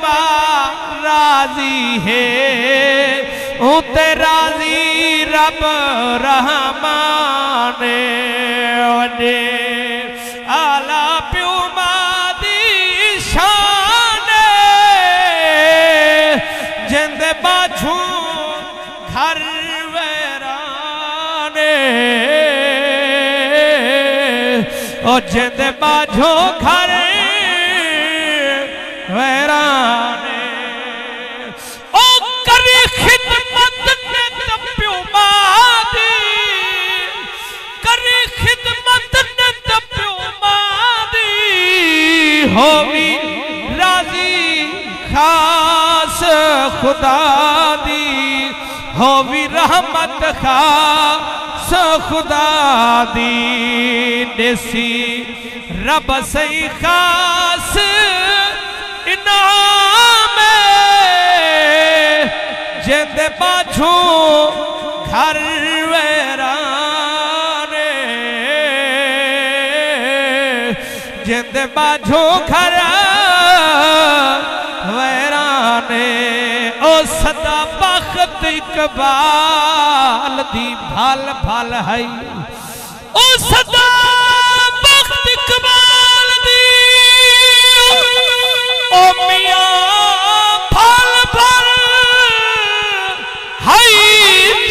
मां राजी है उते राजी रब रहमान वडे आला प्यो मां दी शान जिंदे बाछू घर वेराने ओ जिंदे बाछू घर वेराने ओ करी खिदमत ने तप्यो मादी करी खिदमत ने तप्यो मादी होवी राजी खास खुदा दी होवी रहमत खास खुदा दी देसी रब सही खास इनाम जिंदे बाछू घर वेराने जिंदे बाछू घर वेराने ओ सदा बख्त इकबाल दी भल भल है ओ सदा बख्त इकबाल दी ओ मियां फल फल हई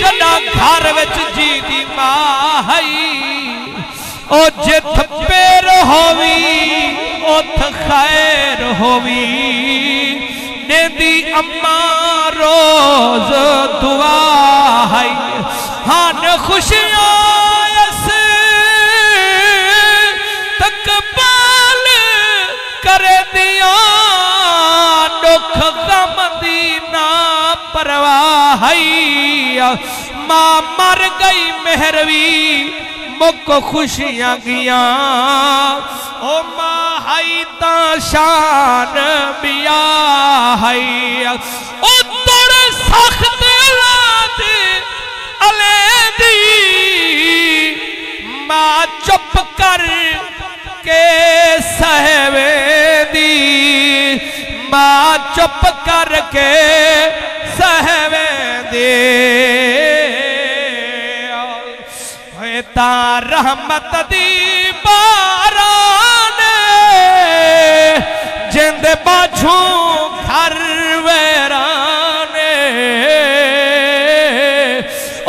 जड़ा घर विच जी दी मां हई ओ जिथ पेर होवी उथ खैर होवी देंदी अम्मा रोज दुआ हई हान खुशियां यस तकबाल करे दिया दुख गम दी ना परवाह मां मर गई मेहरवी मुक खुशियां गिया ओ मां हई ता शान बिया हई ओ तोड़ सख्त रात अले दी मां चुप कर के सहवे दी मां चुप करके सहवे दे ता रहमत दी बारान जिंद बाछू घर वेराने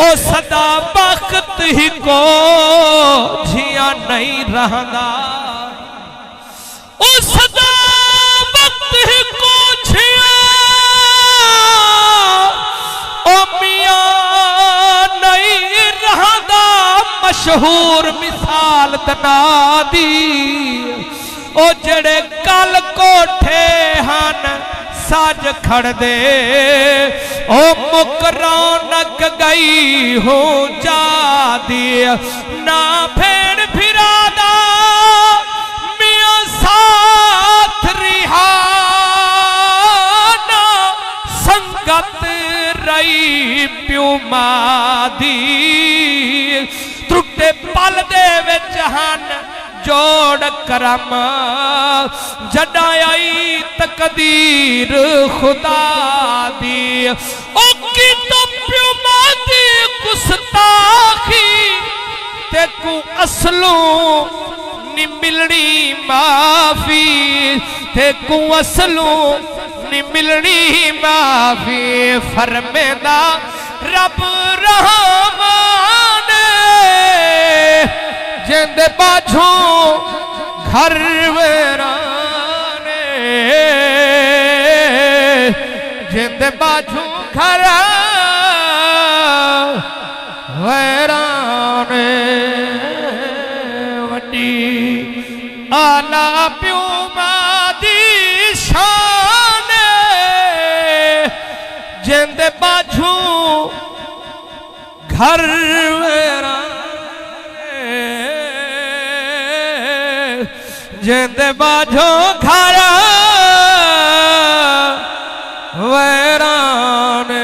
ओ सदा वक्त ही को झिया नहीं रहंदा ओ सदा वक्त ही को झिया ओ मियां नहीं रहंदा मशहूर मिसाल तनादी ओ जड़े कल कोठे हन सज खड़ दे ओ मुक रौनक गई हो जा दी ना भेड़ फिरादा मियां साथ रिहाना संगत रही प्यो मादी त्रुटे पल दे विच हन जोड़ करम जड़ा आई तकदीर खुदा दी ओ की तो प्यो मादी गुस्ताखी ते को असलू नी मिलनी माफी ते को असलू नी मिलनी माफी फरमेदा रब रहमान जिंद बाछू घर वेराने जिंद बाछू घर वेराने वड्डी आला प्यो मादी शान जिंद बाछू घर जिंद बाझो घर वेराने